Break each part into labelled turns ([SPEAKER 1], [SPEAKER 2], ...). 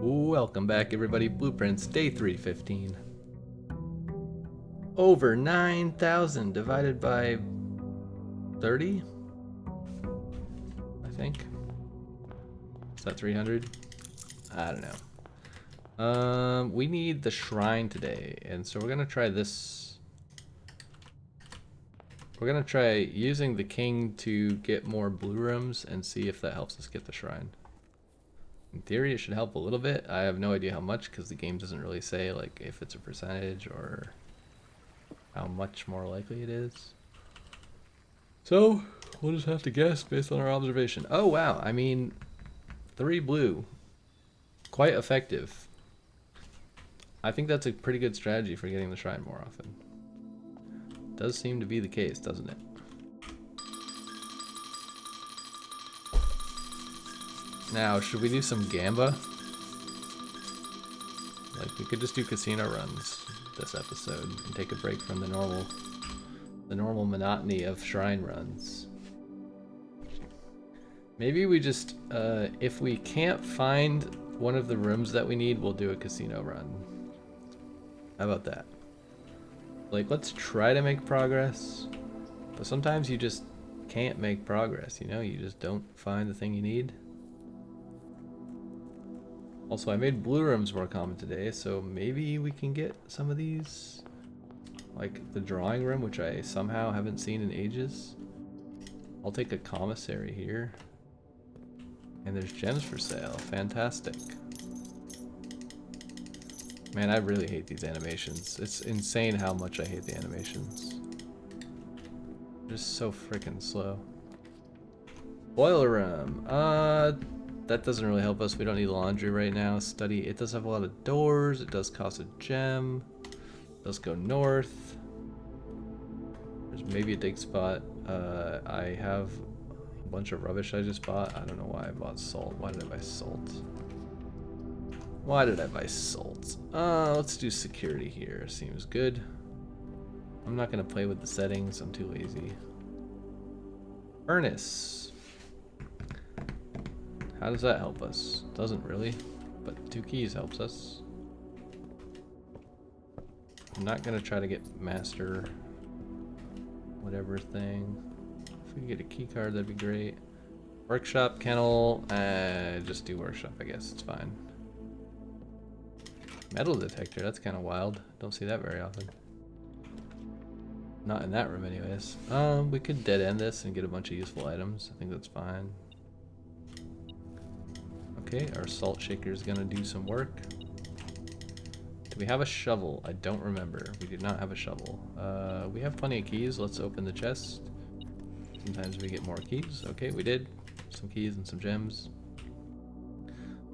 [SPEAKER 1] Welcome back, everybody. Blueprints, day 315. Over 9,000 divided by 30, I think. Is that 300? I don't know. We need the shrine today, and so we're gonna try this. We're gonna try using the king to get more blue rooms and see if that helps us get the shrine. In theory, it should help a little bit. I have no idea how much because the game doesn't really say like if it's a percentage or how much more likely it is. So we'll just have to guess based on our observation. Oh wow, I mean, 3 blue, quite effective. I think that's a pretty good strategy for getting the shrine more often. Does seem to be the case, doesn't it? Now, should we do some gamba? Like, we could just do casino runs this episode and take a break from the normal monotony of shrine runs. Maybe we just, if we can't find one of the rooms that we need, we'll do a casino run. How about that? Like, let's try to make progress, but sometimes you just can't make progress, you know? You just don't find the thing you need. Also, I made blue rooms more common today, so maybe we can get some of these. Like the drawing room, which I somehow haven't seen in ages. I'll take a commissary here. And there's gems for sale. Fantastic. Man, I really hate these animations. It's insane how much I hate the animations. They're just so freaking slow. Boiler room. That doesn't really help us. We don't need laundry right now. Study. It does have a lot of doors. It does cost a gem. Let's go north. There's maybe a dig spot. I have a bunch of rubbish I just bought. I don't know why I bought salt. Why did I buy salt? Why did I buy salt? Let's do security here. Seems good. I'm not gonna play with the settings. I'm too lazy. Furnace. How does that help us? Doesn't really, but 2 keys helps us. I'm not gonna try to get master whatever thing. If we could get a key card, that'd be great. Workshop, kennel, just do workshop, I guess, it's fine. Metal detector, that's kind of wild. Don't see that very often. Not in that room anyways. We could dead end this and get a bunch of useful items. I think that's fine. Okay, our salt shaker is gonna do some work. Do we have a shovel? I don't remember. We do not have a shovel. We have plenty of keys. Let's open the chest. Sometimes we get more keys. Okay, we did. Some keys and some gems.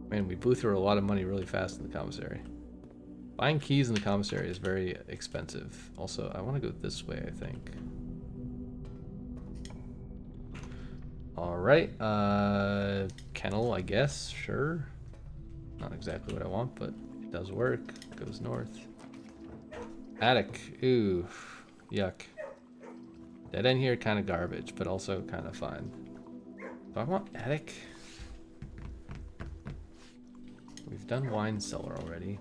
[SPEAKER 1] Man, we blew through a lot of money really fast in the commissary. Buying keys in the commissary is very expensive. Also, I want to go this way, I think. Alright, kennel, I guess, sure. Not exactly what I want, but it does work. It goes north. Attic, ooh, yuck. Dead end here, kind of garbage, but also kind of fine. Do I want attic? We've done wine cellar already.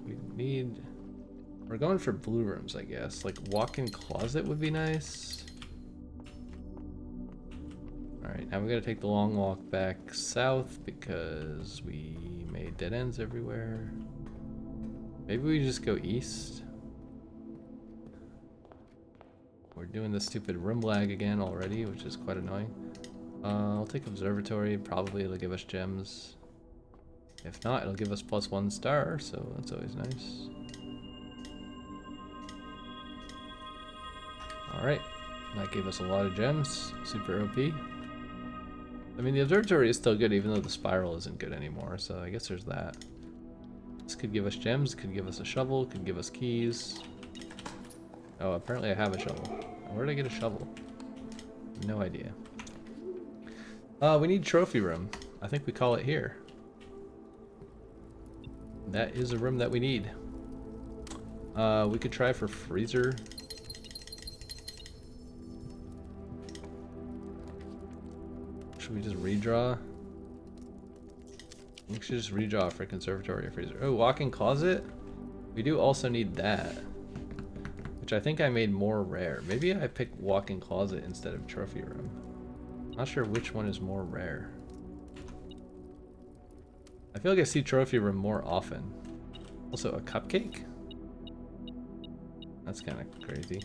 [SPEAKER 1] We're going for blue rooms, I guess. Like walk-in closet would be nice. Alright, now we gotta take the long walk back south because we made dead ends everywhere. Maybe we just go east. We're doing the stupid room lag again already, which is quite annoying. I'll take observatory. Probably it'll give us gems. If not, it'll give us +1 star, so that's always nice. Alright, that gave us a lot of gems. Super OP. I mean, the observatory is still good, even though the spiral isn't good anymore, so I guess there's that. This could give us gems, could give us a shovel, could give us keys. Oh, apparently I have a shovel. Where did I get a shovel? No idea. We need trophy room. I think we call it here. That is a room that we need. We could try for freezer. Should we just redraw? We should just redraw for conservatory or freezer. Oh, walk-in closet? We do also need that. Which I think I made more rare. Maybe I picked walk-in closet instead of trophy room. Not sure which one is more rare. I feel like I see trophy room more often. Also, a cupcake? That's kind of crazy.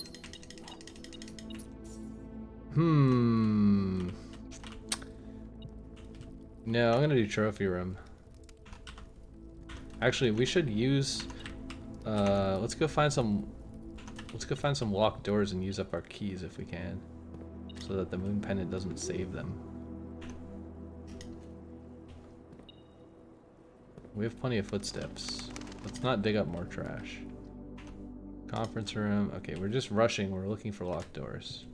[SPEAKER 1] No, I'm gonna do trophy room. Actually, we should use. Let's go find some locked doors and use up our keys if we can, so that the moon pendant doesn't save them. We have plenty of footsteps. Let's not dig up more trash. Conference room. Okay, we're just rushing. We're looking for locked doors.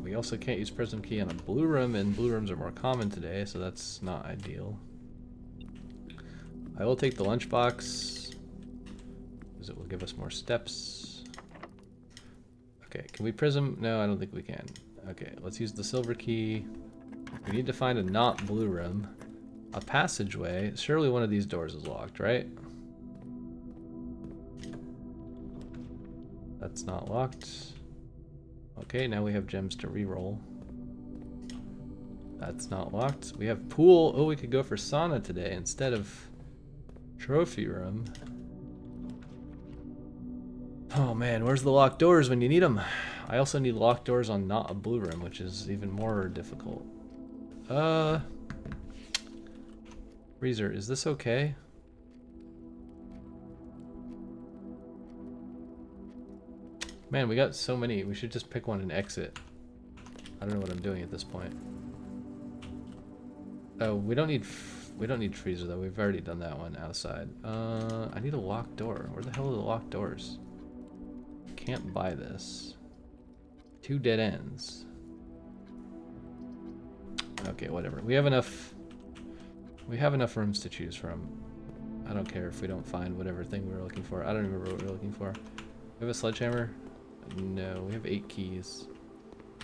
[SPEAKER 1] We also can't use prism key on a blue room, and blue rooms are more common today, so that's not ideal. I will take the lunchbox, because it will give us more steps. Okay, can we prism? No, I don't think we can. Okay, let's use the silver key. We need to find a not blue room. A passageway. Surely one of these doors is locked, right? That's not locked. Okay, now we have gems to reroll. That's not locked. We have pool. Oh, we could go for sauna today instead of trophy room. Oh man, where's the locked doors when you need them? I also need locked doors on not a blue room, which is even more difficult. Freezer, is this okay? Man, we got so many. We should just pick one and exit. I don't know what I'm doing at this point. Oh, we don't need freezer though. We've already done that one outside. I need a locked door. Where the hell are the locked doors? Can't buy this. 2 dead ends. Okay, whatever. We have enough rooms to choose from. I don't care if we don't find whatever thing we were looking for. I don't remember what we were looking for. We have a sledgehammer? No, we have 8 keys.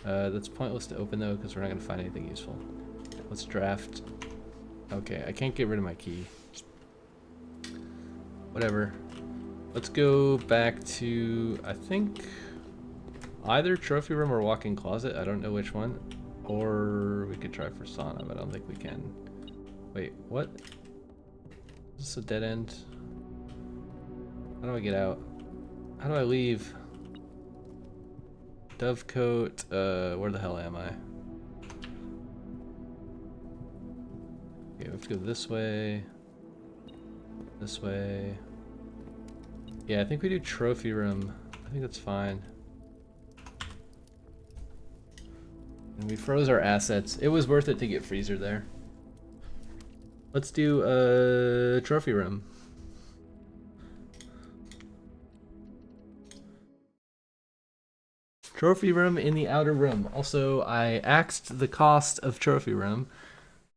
[SPEAKER 1] That's pointless to open though, because we're not going to find anything useful. Let's draft. Okay, I can't get rid of my key. Whatever. Let's go back to, I think, either trophy room or walk-in closet. I don't know which one. Or we could try for sauna, but I don't think we can. Wait, what? Is this a dead end? How do I get out? How do I leave? Dovecote, where the hell am I? Okay, we have to go this way. This way. Yeah, I think we do trophy room. I think that's fine. And we froze our assets. It was worth it to get freezer there. Let's do trophy room. Trophy room in the outer room. Also, I axed the cost of trophy room,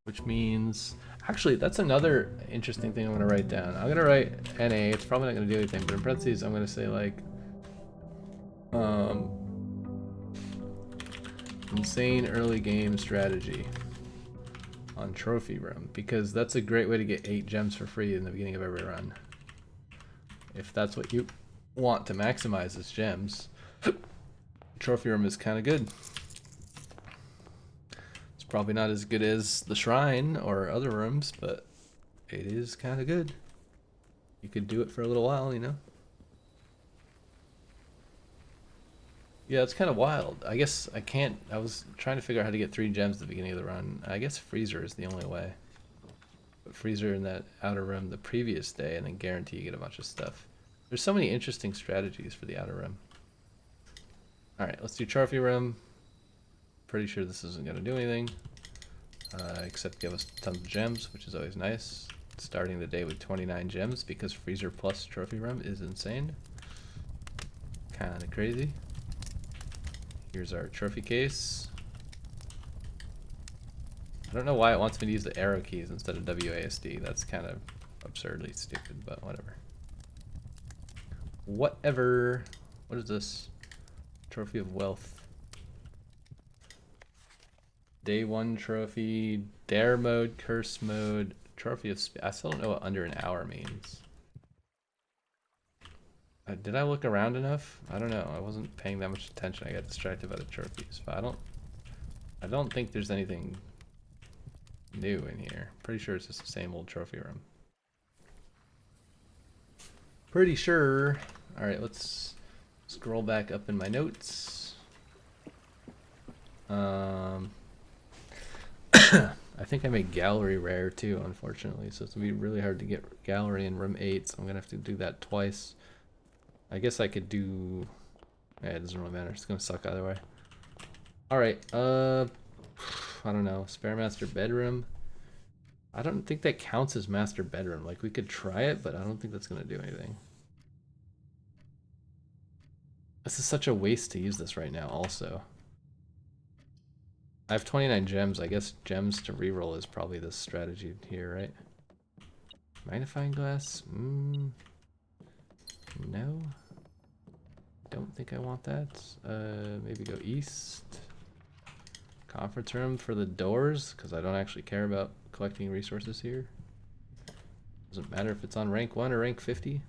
[SPEAKER 1] which means... Actually, that's another interesting thing I'm going to write down. I'm going to write NA. It's probably not going to do anything, but in parentheses, I'm going to say, like... insane early game strategy on trophy room, because that's a great way to get 8 gems for free in the beginning of every run. If that's what you want to maximize as gems, trophy room is kind of good. It's probably not as good as the shrine or other rooms, but it is kind of good. You could do it for a little while, you know? Yeah, it's kind of wild. I guess I can't... I was trying to figure out how to get 3 gems at the beginning of the run. I guess freezer is the only way. But freezer in that outer room the previous day, and then guarantee you get a bunch of stuff. There's so many interesting strategies for the outer room. Alright, let's do trophy room. Pretty sure this isn't going to do anything. Except give us tons of gems, which is always nice. Starting the day with 29 gems, because freezer plus trophy room is insane. Kind of crazy. Here's our trophy case. I don't know why it wants me to use the arrow keys instead of WASD. That's kind of absurdly stupid, but whatever. Whatever. What is this? Trophy of wealth. Day 1 trophy, dare mode, curse mode, trophy of I still don't know what under an hour means. Did I look around enough? I don't know. I wasn't paying that much attention. I got distracted by the trophies. But I don't think there's anything new in here. Pretty sure it's just the same old trophy room. Pretty sure. Alright, let's scroll back up in my notes. I think I made gallery rare too, unfortunately, so it's gonna be really hard to get gallery in room 8, so I'm gonna have to do that twice. I guess I could do... Yeah, it doesn't really matter, it's gonna suck either way. Alright, I don't know, spare master bedroom. I don't think that counts as master bedroom. Like, we could try it, but I don't think that's gonna do anything. This is such a waste to use this right now also. I have 29 gems. I guess gems to reroll is probably the strategy here, right? Magnifying glass? No. Don't think I want that. Maybe go east. Conference room for the doors, because I don't actually care about collecting resources here. Doesn't matter if it's on rank 1 or rank 50.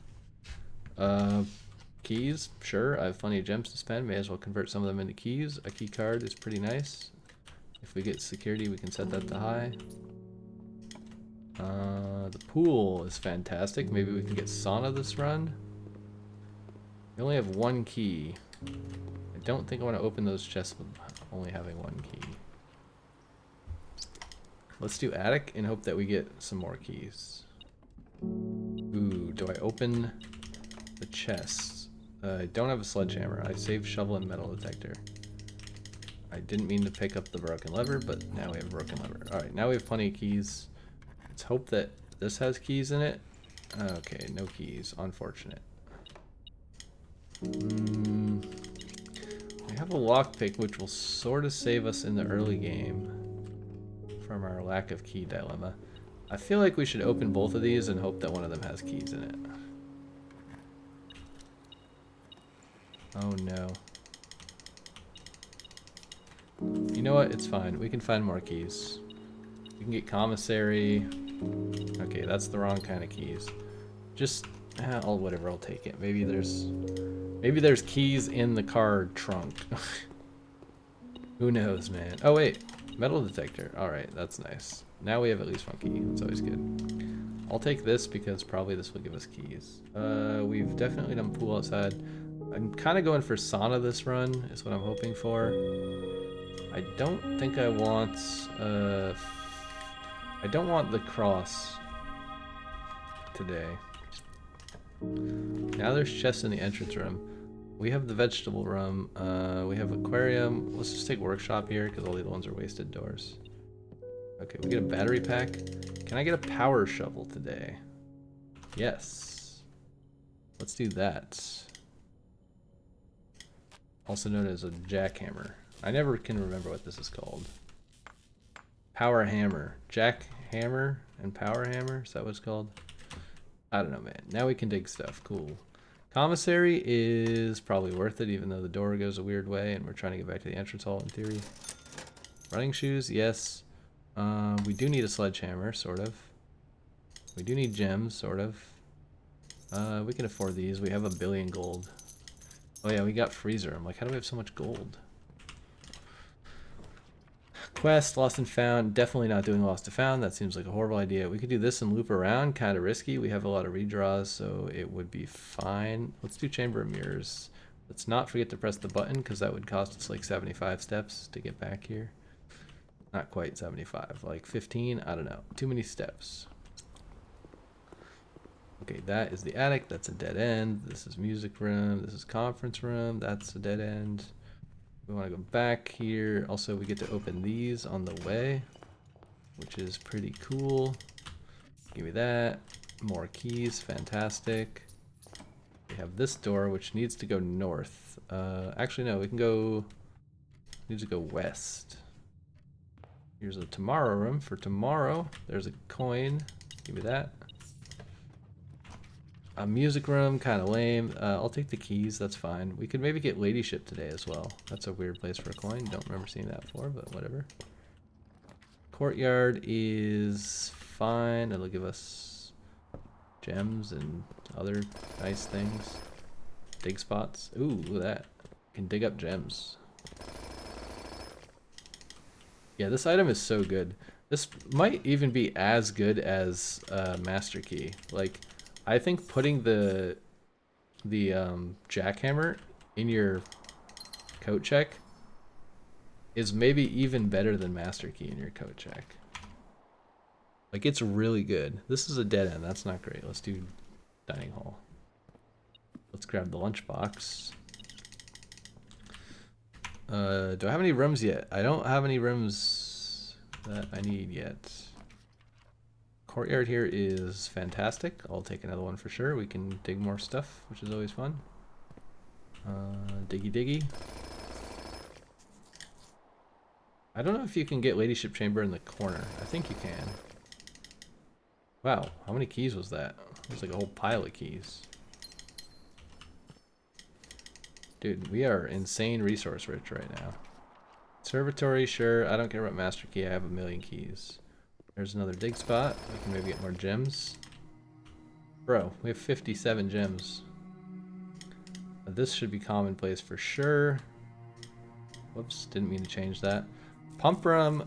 [SPEAKER 1] Keys, sure. I have plenty of gems to spend. May as well convert some of them into keys. A key card is pretty nice. If we get security, we can set that to high. The pool is fantastic. Maybe we can get sauna this run. We only have 1 key. I don't think I want to open those chests with only having 1 key. Let's do attic and hope that we get some more keys. Ooh, do I open the chests? I don't have a sledgehammer. I saved shovel and metal detector. I didn't mean to pick up the broken lever, but now we have a broken lever. Alright, now we have plenty of keys. Let's hope that this has keys in it. Okay, no keys. Unfortunate. We have a lockpick, which will sort of save us in the early game from our lack of key dilemma. I feel like we should open both of these and hope that one of them has keys in it. Oh no. You know what? It's fine. We can find more keys. We can get commissary. Okay, that's the wrong kind of keys. Just, whatever, I'll take it. Maybe there's keys in the car trunk. Who knows, man? Oh wait, metal detector. Alright, that's nice. Now we have at least 1 key. That's always good. I'll take this because probably this will give us keys. We've definitely done pool outside. I'm kind of going for sauna this run, is what I'm hoping for. I don't think I want, I don't want the cross today. Now there's chests in the entrance room. We have the vegetable room, we have aquarium. Let's just take workshop here, because all the other ones are wasted doors. Okay, we get a battery pack. Can I get a power shovel today? Yes. Let's do that. Also known as a jackhammer. I never can remember what this is called. Power hammer. Jackhammer and power hammer? Is that what it's called? I don't know, man. Now we can dig stuff. Cool. Commissary is probably worth it, even though the door goes a weird way and we're trying to get back to the entrance hall in theory. Running shoes, yes. We do need a sledgehammer, sort of. We do need gems, sort of. We can afford these. We have 1 billion gold. Oh yeah, we got freezer. I'm like, how do we have so much gold? Quest, lost and found. Definitely not doing lost and found. That seems like a horrible idea. We could do this and loop around. Kind of risky. We have a lot of redraws, so it would be fine. Let's do chamber of mirrors. Let's not forget to press the button, because that would cost us like 75 steps to get back here. Not quite 75, like 15. I don't know. Too many steps. Okay, that is the attic. That's a dead end. This is music room. This is conference room. That's a dead end. We want to go back here. Also, we get to open these on the way, which is pretty cool. Give me that. More keys. Fantastic. We have this door, which needs to go north. Actually, no. We can go... Needs to go west. Here's a tomorrow room for tomorrow. There's a coin. Give me that. A music room, kind of lame. I'll take the keys, that's fine. We could maybe get ladyship today as well. That's a weird place for a coin. Don't remember seeing that before, but whatever. Courtyard is fine. It'll give us gems and other nice things. Dig spots. Ooh, look at that. Can dig up gems. Yeah, this item is so good. This might even be as good as Master Key. Like, I think putting the jackhammer in your coat check is maybe even better than Master Key in your coat check. Like, it's really good. This is a dead end. That's not great. Let's do dining hall. Let's grab the lunchbox. Do I have any rooms yet? I don't have any rooms that I need yet. Courtyard here is fantastic. I'll take another one for sure. We can dig more stuff, which is always fun. Diggy diggy. I don't know if you can get Ladyship Chamber in the corner. I think you can. Wow, how many keys was that? There's like a whole pile of keys. Dude, we are insane resource rich right now. Conservatory, sure. I don't care about Master Key. I have 1,000,000 keys. There's another dig spot. We can maybe get more gems. Bro, we have 57 gems. This should be commonplace for sure. Whoops, didn't mean to change that. Pump room,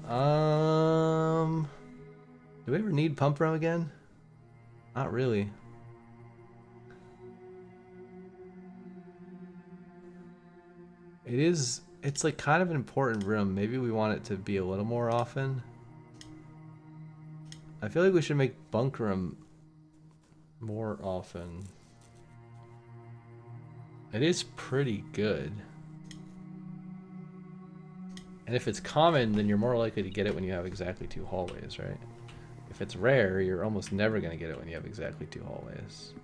[SPEAKER 1] do we ever need pump room again? Not really. It's like kind of an important room. Maybe we want it to be a little more often. I feel like we should make bunk room more often. It is pretty good. And if it's common, then you're more likely to get it when you have exactly 2 hallways, right? If it's rare, you're almost never going to get it when you have exactly 2 hallways.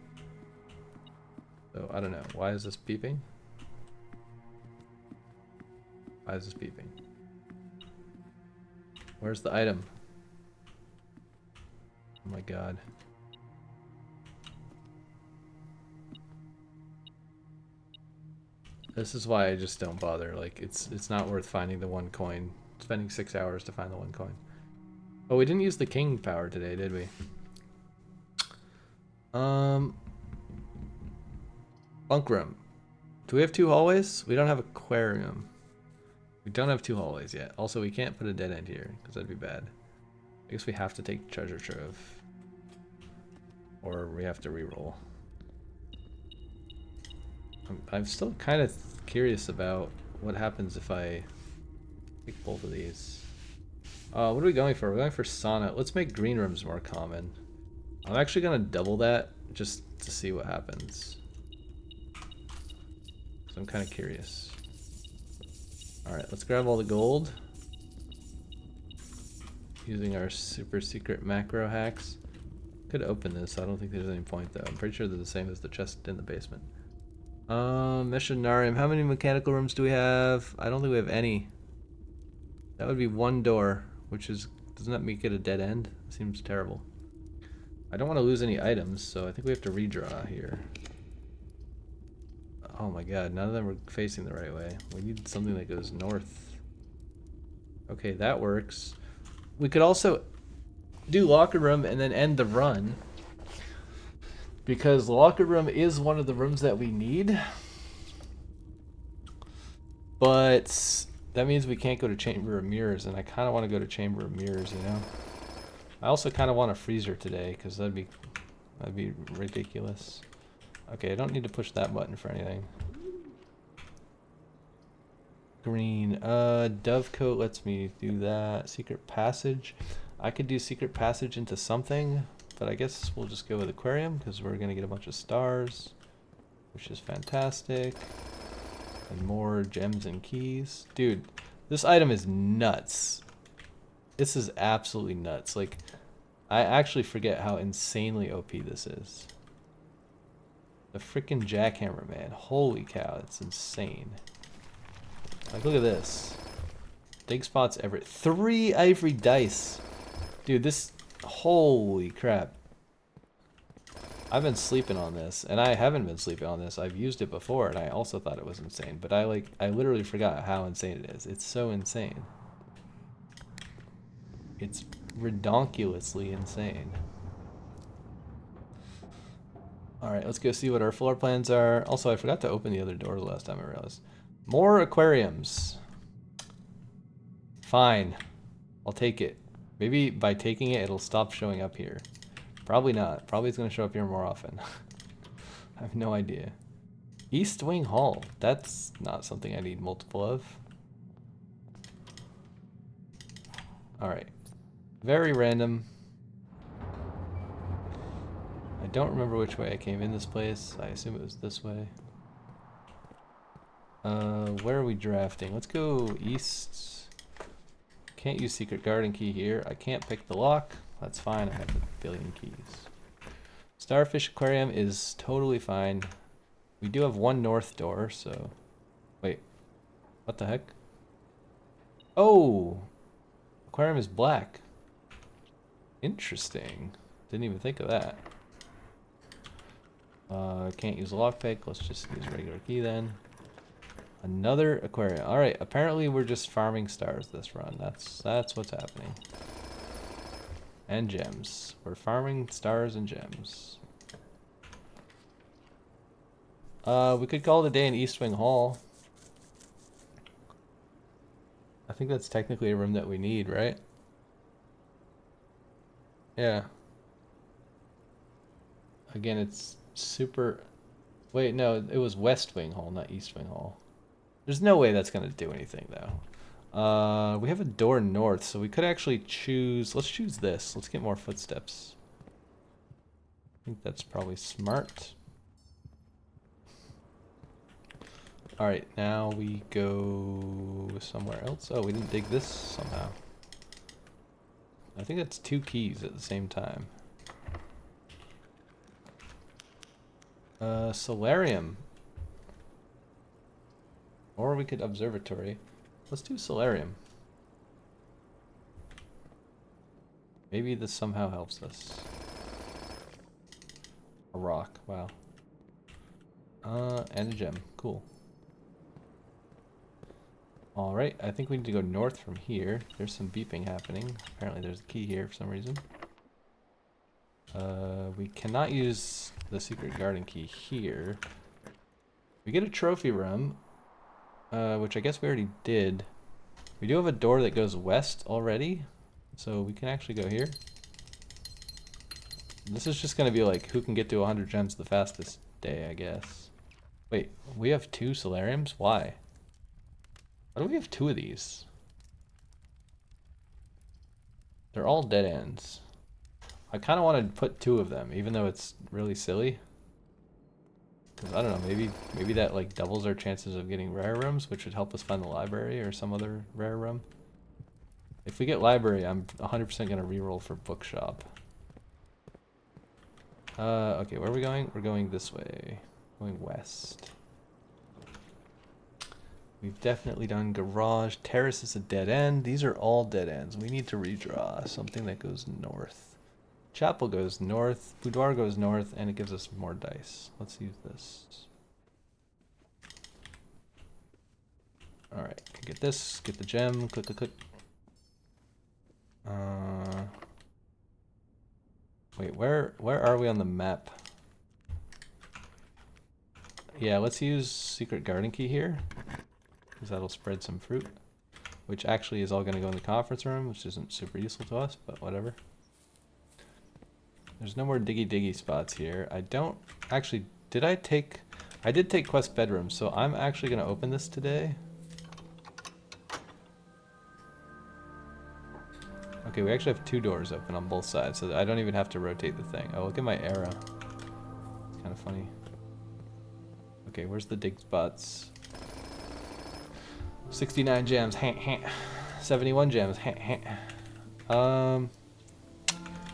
[SPEAKER 1] So, I don't know. Why is this beeping? Why is this beeping? Where's the item? Oh my god. This is why I just don't bother. Like, it's not worth finding the 1 coin. Spending 6 hours to find the 1 coin. Oh, we didn't use the king power today, did we? Bunk room. Do we have 2 hallways? We don't have aquarium. We don't have 2 hallways yet. Also, we can't put a dead end here, because that'd be bad. I guess we have to take treasure trove. Or we have to reroll. I'm still kind of curious about what happens if I pick both of these. What are we going for? We're going for sauna. Let's make green rooms more common. I'm actually going to double that just to see what happens. So I'm kind of curious. Alright, let's grab all the gold. Using our super secret macro hacks. Could open this. I don't think there's any point though. I'm pretty sure they're the same as the chest in the basement. Missionarium. How many mechanical rooms do we have? I don't think we have any. That would be 1 door, which is, doesn't that make it a dead end? Seems terrible. I don't want to lose any items, so I think we have to redraw here. Oh my god, none of them are facing the right way. We need something that goes north. Okay, that works. We could also do locker room and then end the run. Because locker room is one of the rooms that we need. But that means we can't go to Chamber of Mirrors, and I kind of want to go to Chamber of Mirrors, you know? I also kind of want a freezer today, because that'd be ridiculous. Okay, I don't need to push that button for anything. Green. Dovecoat lets me do that. Secret passage. I could do secret passage into something, but I guess we'll just go with aquarium, because we're going to get a bunch of stars, which is fantastic. And more gems and keys. Dude, this item is nuts. This is absolutely nuts. Like, I actually forget how insanely OP this is. The freaking jackhammer, man. Holy cow, it's insane. Like, look at this. Dig spots every 3 ivory dice. Dude, this, holy crap. I've been sleeping on this, and I haven't been sleeping on this. I've used it before, and I also thought it was insane. But I literally forgot how insane it is. It's so insane. It's redonkulously insane. Alright, let's go see what our floor plans are. Also, I forgot to open the other door the last time I realized. More aquariums. Fine. I'll take it. Maybe by taking it, it'll stop showing up here. Probably not. Probably it's going to show up here more often. I have no idea. East Wing Hall. That's not something I need multiple of. Alright. Very random. I don't remember which way I came in this place. I assume it was this way. Where are we drafting? Let's go east. Can't use secret garden key here. I can't pick the lock. That's fine. I have a billion keys. Starfish Aquarium is totally fine. We do have one north door, so... Wait. What the heck? Oh! Aquarium is black. Interesting. Didn't even think of that. Can't use lockpick. Let's just use regular key then. Another aquarium. Alright, apparently we're just farming stars this run. That's what's happening. And gems. We're farming stars and gems. We could call it a day in East Wing Hall. I think that's technically a room that we need, right? Yeah. Again, it's super... Wait, no, it was West Wing Hall, not East Wing Hall. There's no way that's going to do anything, though. We have a door north, so we could actually choose... Let's choose this. Let's get more footsteps. I think that's probably smart. Alright, now we go somewhere else. Oh, we didn't dig this somehow. I think that's 2 keys at the same time. Solarium. Or we could observatory. Let's do solarium. Maybe this somehow helps us. A rock, wow. And a gem, cool. Alright, I think we need to go north from here. There's some beeping happening. Apparently there's a key here for some reason. We cannot use the secret garden key here. We get a trophy room, which I guess we already did. We do have a door that goes west already, so we can actually go here. This is just going to be like who can get to 100 gems the fastest day, I guess. Wait, we have 2 solariums? Why? Why do we have 2 of these? They're all dead ends. I kind of want to put 2 of them, even though it's really silly. Because I don't know, maybe that like doubles our chances of getting rare rooms, which would help us find the library or some other rare room. If we get library, I'm 100% going to reroll for bookshop. Okay, where are we going? We're going this way. Going west. We've definitely done garage. Terrace is a dead end. These are all dead ends. We need to redraw something that goes north. Chapel goes north, boudoir goes north, and it gives us more dice. Let's use this. Alright, get this, get the gem, click, click, click. Wait, where are we on the map? Yeah, let's use secret garden key here, because that'll spread some fruit, which actually is all going to go in the conference room, which isn't super useful to us, but whatever. There's no more diggy spots here. I don't actually, I did take quest bedroom, so I'm actually going to open this today. Okay, we actually have 2 doors open on both sides, so I don't even have to rotate the thing. Oh, look at my arrow. It's kind of funny. Okay, where's the dig spots? 69 gems, 71 gems,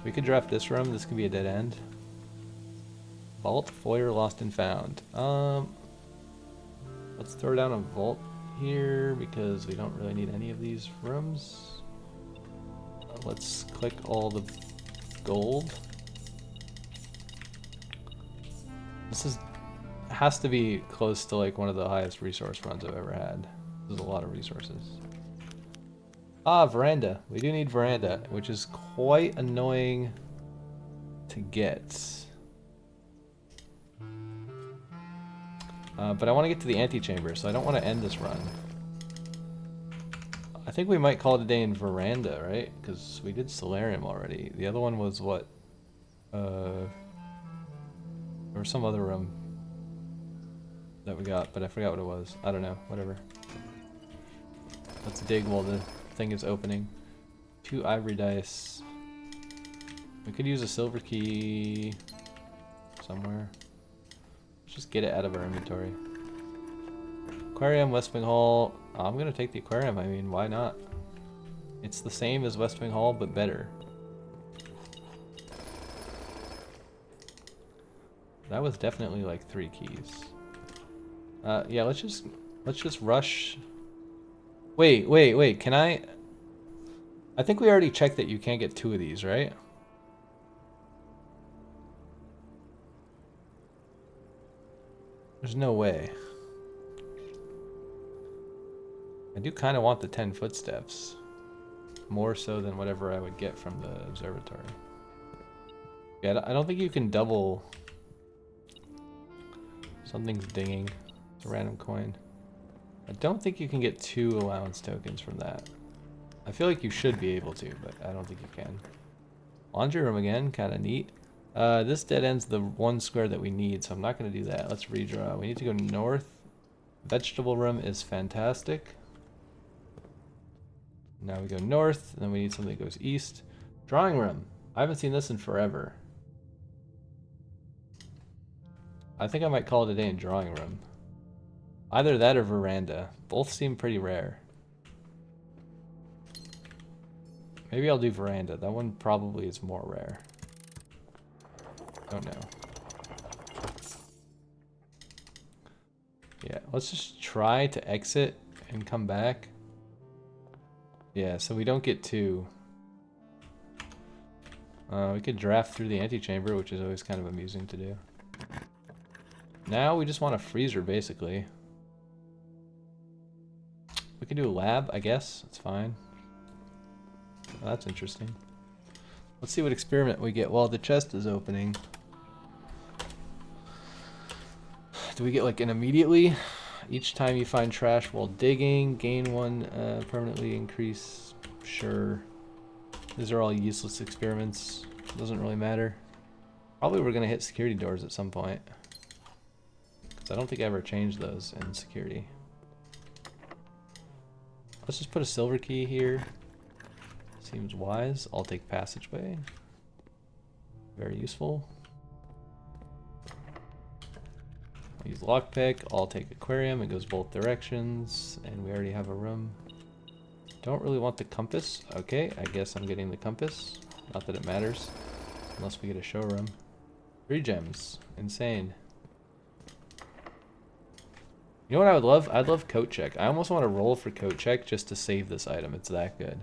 [SPEAKER 1] we could draft this room. This could be a dead end. Vault, foyer, lost and found. Let's throw down a vault here because we don't really need any of these rooms. Let's click all the gold. This has to be close to like one of the highest resource runs I've ever had. There's a lot of resources. Ah, veranda. We do need veranda, which is quite annoying to get. But I want to get to the antechamber, so I don't want to end this run. I think we might call it a day in veranda, right? Because we did solarium already. The other one was what? Or some other room that we got, but I forgot what it was. I don't know. Whatever. Let's dig while the thing is opening. 2 ivory dice. We could use a silver key somewhere. Let's just get it out of our inventory. Aquarium, West Wing Hall. I'm gonna take the aquarium. I mean, why not? It's the same as West Wing Hall, but better. That was definitely like 3 keys. Yeah, let's just rush. Wait. Can I think we already checked that you can't get 2 of these, right? There's no way. I do kind of want the 10 footsteps. More so than whatever I would get from the observatory. Yeah, I don't think you can double... Something's dinging. It's a random coin. I don't think you can get 2 allowance tokens from that. I feel like you should be able to, but I don't think you can. Laundry room again, kind of neat. This dead ends the 1 square that we need, so I'm not going to do that. Let's redraw. We need to go north. Vegetable room is fantastic. Now we go north, and then we need something that goes east. Drawing room. I haven't seen this in forever. I think I might call it a day in drawing room. Either that or veranda. Both seem pretty rare. Maybe I'll do veranda. That one probably is more rare. Oh no. Yeah, let's just try to exit and come back. Yeah, so we don't get 2. We could draft through the antechamber, which is always kind of amusing to do. Now we just want a freezer, basically. We can do a lab, I guess. It's fine. Well, that's interesting. Let's see what experiment we get while the chest is opening. Do we get like an immediately? Each time you find trash while digging, gain 1 permanently increase. Sure. These are all useless experiments. Doesn't really matter. Probably we're going to hit security doors at some point. Because I don't think I ever changed those in security. Let's just put a silver key here. Seems wise. I'll take passageway. Very useful. I'll use lockpick. I'll take aquarium. It goes both directions. And we already have a room. Don't really want the compass. Okay, I guess I'm getting the compass. Not that it matters. Unless we get a showroom. 3 gems. Insane. You know what I would love? I'd love coat check. I almost want to roll for coat check just to save this item. It's that good.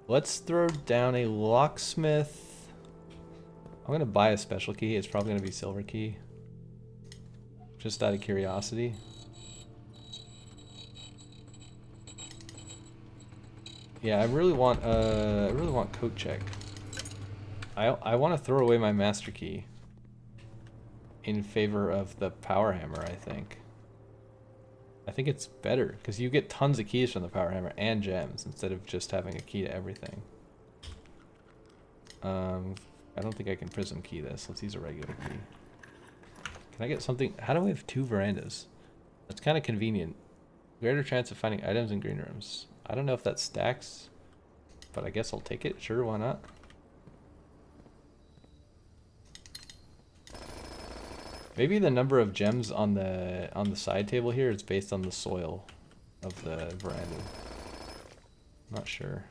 [SPEAKER 1] Let's throw down a locksmith. I'm going to buy a special key. It's probably going to be silver key. Just out of curiosity. Yeah, I really want coat check. I want to throw away my master key in favor of the power hammer, I think. I think it's better because you get tons of keys from the power hammer and gems instead of just having a key to everything. I don't think I can prism key this. Let's use a regular key. Can I get something? How do we have 2 verandas? That's kind of convenient. Greater chance of finding items in green rooms. I don't know if that stacks, but I guess I'll take it. Sure, why not? Maybe the number of gems on the side table here is based on the soil of the veranda. Not sure.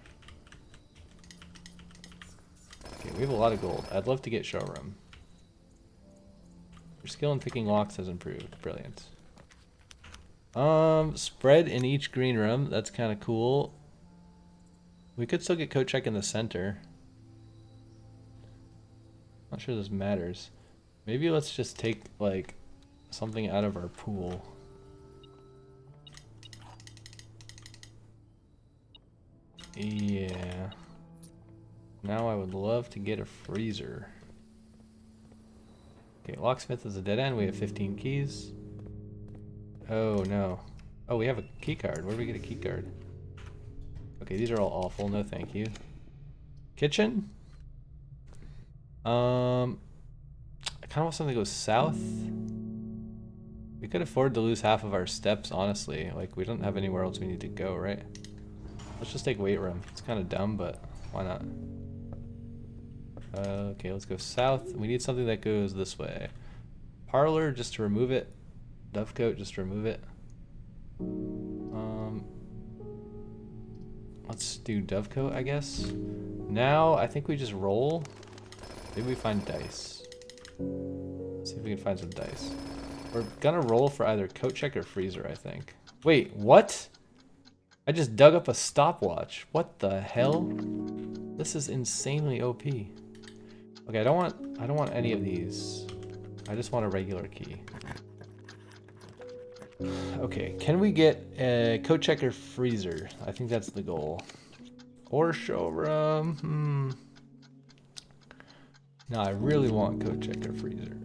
[SPEAKER 1] Okay, we have a lot of gold. I'd love to get showroom. Your skill in picking locks has improved. Brilliant. Spread in each green room. That's kind of cool. We could still get coat check in the center. Not sure this matters. Maybe let's just take like something out of our pool. Yeah. Now I would love to get a freezer. Okay, locksmith is a dead end. We have 15 keys. Oh no. Oh, we have a key card. Where do we get a key card? Okay, these are all awful. No thank you. Kitchen? I kind of want something to go south. We could afford to lose half of our steps, honestly. Like, we don't have anywhere else we need to go, right? Let's just take weight room. It's kind of dumb, but why not? Okay, let's go south. We need something that goes this way. Parlor, just to remove it. Dovecote, just to remove it. Let's do Dovecote, I guess. Now, I think we just roll. Maybe we find dice. Let's see if we can find some dice. We're gonna roll for either coat check or freezer, I think. Wait, what? I just dug up a stopwatch. What the hell? This is insanely OP. Okay, I don't want any of these. I just want a regular key. Okay, can we get a coat check or freezer? I think that's the goal. Or showroom. No, I really want coat check or freezer.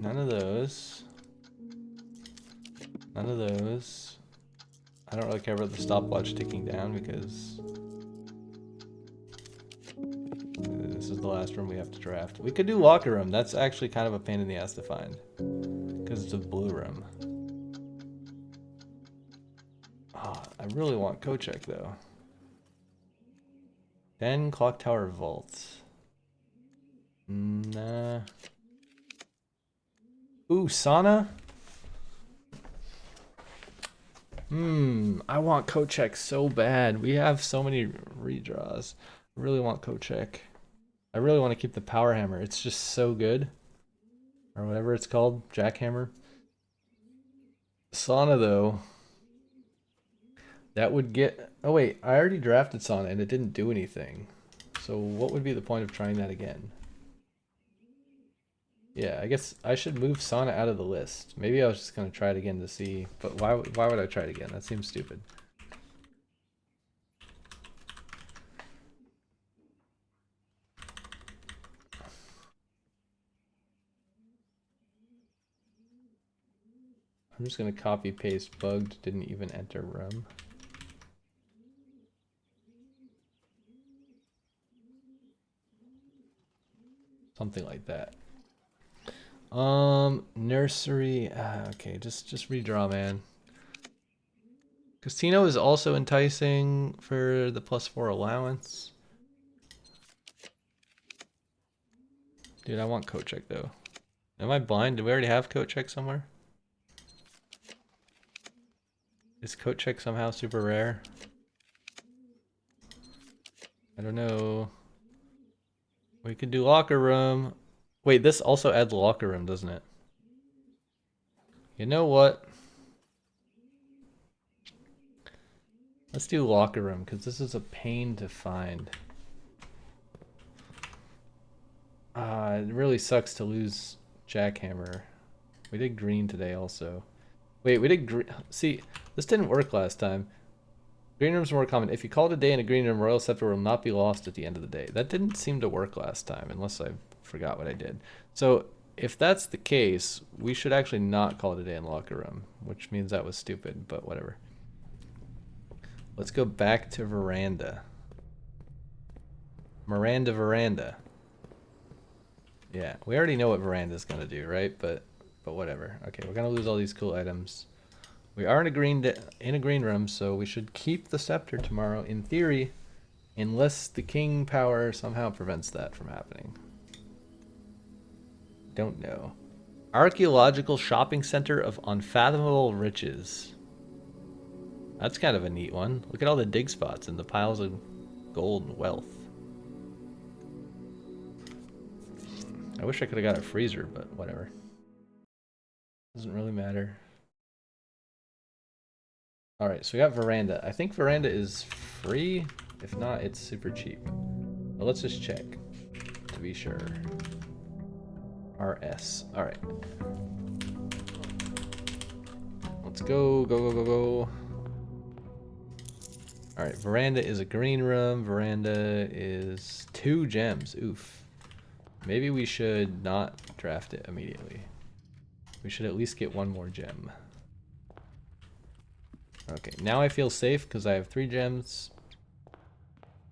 [SPEAKER 1] None of those. None of those. I don't really care about the stopwatch ticking down because this is the last room we have to draft. We could do locker room. That's actually kind of a pain in the ass to find because it's a blue room. Oh, I really want coat check though. Then clock tower vault. Nah. Ooh, sauna? I want coat check so bad. We have so many redraws. I really want coat check. I really want to keep the power hammer. It's just so good. Or whatever it's called. Jackhammer. Sauna though. That would get... Oh wait, I already drafted sauna and it didn't do anything. So what would be the point of trying that again? Yeah, I guess I should move sauna out of the list. Maybe I was just going to try it again to see, but why would I try it again? That seems stupid. I'm just going to copy paste bugged, didn't even enter room. Something like that. Nursery. Okay, just redraw, man. Casino is also enticing for the +4 allowance. Dude, I want coat check though. Am I blind? Do we already have coat check somewhere? Is coat check somehow super rare? I don't know. We could do locker room. Wait, this also adds locker room, doesn't it? You know what? Let's do locker room, because this is a pain to find. It really sucks to lose Jackhammer. We did green today also. Wait, we did green. See, this didn't work last time. Green room's more common. If you call it a day in a green room, Royal Scepter will not be lost at the end of the day. That didn't seem to work last time, unless I forgot what I did. So, if that's the case, we should actually not call it a day in locker room, which means that was stupid, but whatever. Let's go back to veranda. Veranda. Yeah, we already know what veranda's gonna do, right? But whatever. Okay, we're gonna lose all these cool items. We are in a green room, so we should keep the scepter tomorrow, in theory, unless the king power somehow prevents that from happening. Don't know. Archaeological shopping center of unfathomable riches. That's kind of a neat one. Look at all the dig spots and the piles of gold and wealth. I wish I could have got a freezer, but whatever. Doesn't really matter. Alright, so we got veranda. I think veranda is free. If not, it's super cheap. But let's just check to be sure. RS. All right. Let's go, go, go, go, go. All right, veranda is a green room. Veranda is 2 gems. Oof. Maybe we should not draft it immediately. We should at least get 1 more gem. Okay, now I feel safe because I have 3 gems.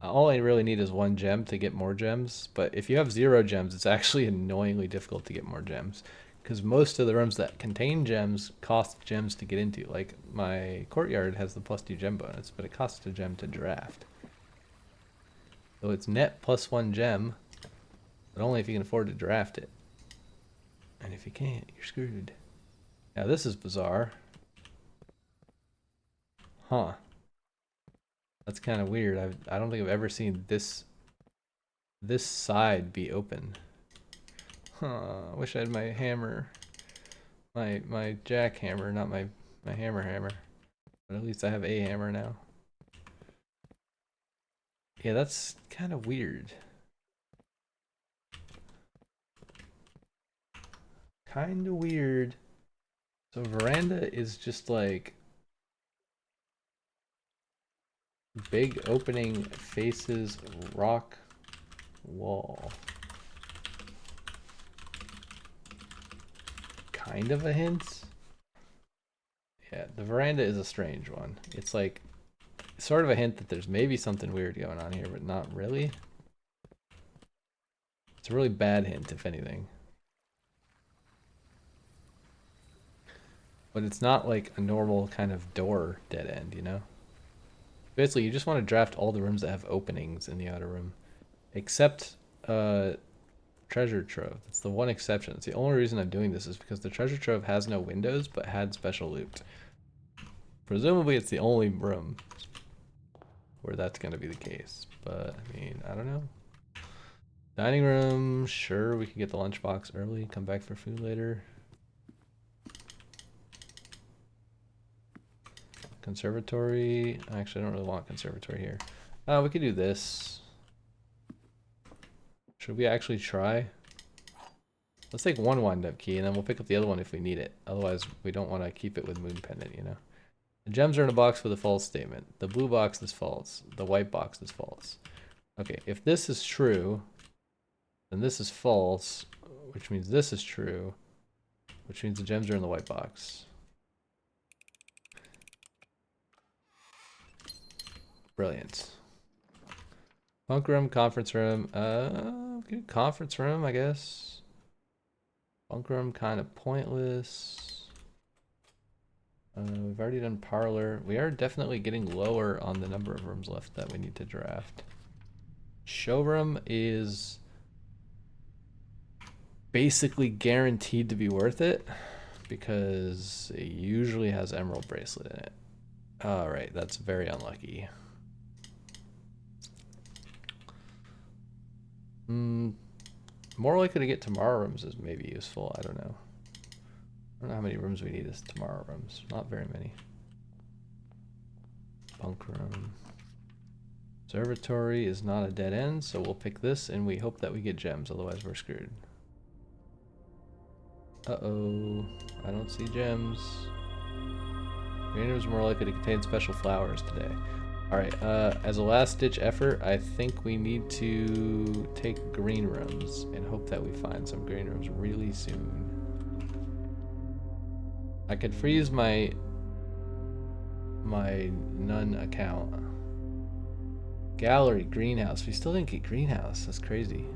[SPEAKER 1] All I really need is 1 gem to get more gems, but if you have 0 gems, it's actually annoyingly difficult to get more gems, because most of the rooms that contain gems cost gems to get into. Like, my courtyard has the +2 gem bonus, but it costs a gem to draft. So it's net +1 gem, but only if you can afford to draft it. And if you can't, you're screwed. Now this is bizarre. Huh. That's kind of weird. I don't think I've ever seen this side be open. Huh. I wish I had my hammer. My jackhammer, not my hammer. But at least I have a hammer now. Yeah, that's kind of weird. Kind of weird. So veranda is just like big opening faces rock wall. Kind of a hint. Yeah, the veranda is a strange one. It's like sort of a hint that there's maybe something weird going on here, but not really. It's a really bad hint, if anything. But it's not like a normal kind of door dead end, you know? Basically, you just want to draft all the rooms that have openings in the outer room. Except treasure trove. That's the one exception. It's the only reason I'm doing this is because the treasure trove has no windows, but had special loot. Presumably, it's the only room where that's going to be the case. But, I mean, I don't know. Dining room, sure, we could get the lunchbox early, come back for food later. Conservatory. Actually, I don't really want conservatory here. We could do this. Should we actually try? Let's take 1 wind-up key, and then we'll pick up the other one if we need it. Otherwise, we don't want to keep it with moon pendant, you know? The gems are in a box with a false statement. The blue box is false. The white box is false. Okay, if this is true, then this is false, which means this is true, which means the gems are in the white box. Brilliant. Bunk room, conference room. Good conference room, I guess. Bunk room, kind of pointless. We've already done parlor. We are definitely getting lower on the number of rooms left that we need to draft. Showroom is basically guaranteed to be worth it because it usually has emerald bracelet in it. All right, that's very unlucky. More likely to get tomorrow rooms is maybe useful. I don't know. I don't know how many rooms we need as tomorrow rooms. Not very many. Bunk room. Observatory is not a dead end, so we'll pick this and we hope that we get gems, otherwise we're screwed. Uh-oh. I don't see gems. Green room is more likely to contain special flowers today. Alright, as a last-ditch effort, I think we need to take green rooms and hope that we find some green rooms really soon. I could freeze my nun account. Gallery, greenhouse. We still didn't get greenhouse. That's crazy.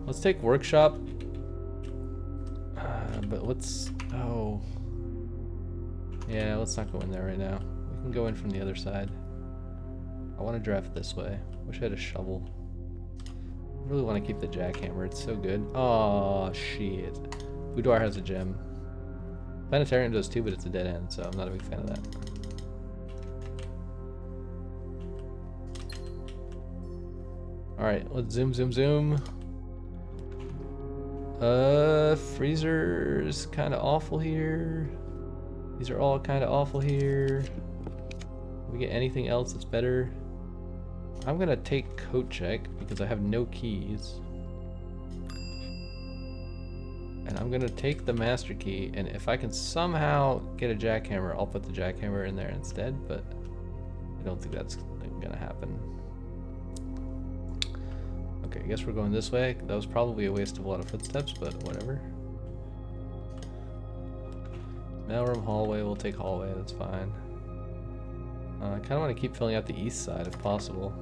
[SPEAKER 1] Let's take workshop. But let's... Oh... Yeah, let's not go in there right now. We can go in from the other side. I want to draft this way. Wish I had a shovel. I really want to keep the jackhammer. It's so good. Oh shit. Boudoir has a gem. Planetarium does too, but it's a dead end, so I'm not a big fan of that. Alright, let's zoom, zoom, zoom. Freezer's kind of awful here. These are all kind of awful here. Can we get anything else that's better? I'm gonna take coat check because I have no keys. And I'm gonna take the master key, and if I can somehow get a jackhammer, I'll put the jackhammer in there instead, but I don't think that's gonna happen. Okay, I guess we're going this way. That was probably a waste of a lot of footsteps, but whatever. Mailroom, hallway, we'll take hallway, that's fine. I kind of want to keep filling out the east side if possible.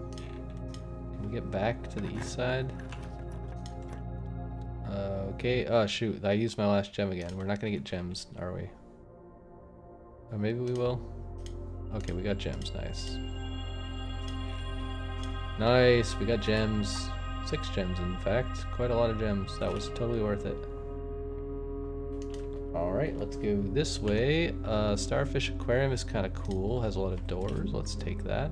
[SPEAKER 1] Can we get back to the east side? Okay, oh shoot, I used my last gem again. We're not going to get gems, are we? Or maybe we will? Okay, we got gems, nice. Nice, we got gems. 6 gems, in fact. Quite a lot of gems. That was totally worth it. Alright, let's go this way. Starfish Aquarium is kind of cool. Has a lot of doors. Let's take that.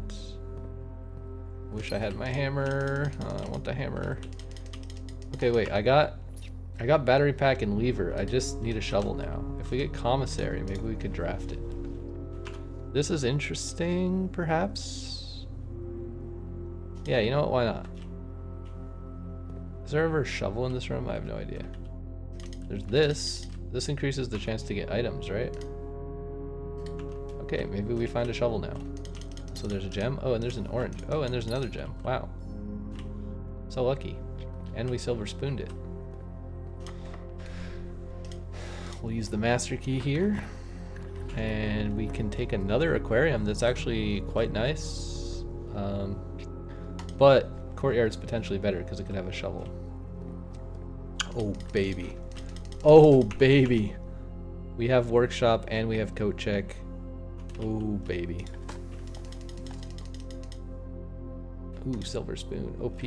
[SPEAKER 1] Wish I had my hammer. I want the hammer. Okay, wait. I got battery pack and lever. I just need a shovel now. If we get commissary, maybe we could draft it. This is interesting, perhaps? Yeah, you know what? Why not? Is there ever a shovel in this room? I have no idea. There's this. This increases the chance to get items, right? Okay, maybe we find a shovel now. So there's a gem. Oh, and there's an orange. Oh, and there's another gem. Wow. So lucky. And we silver spooned it. We'll use the master key here. And we can take another aquarium that's actually quite nice. But courtyard's potentially better because it could have a shovel. Oh, baby. Oh, baby. We have workshop and we have coat check. Oh, baby. Ooh, silver spoon. OP.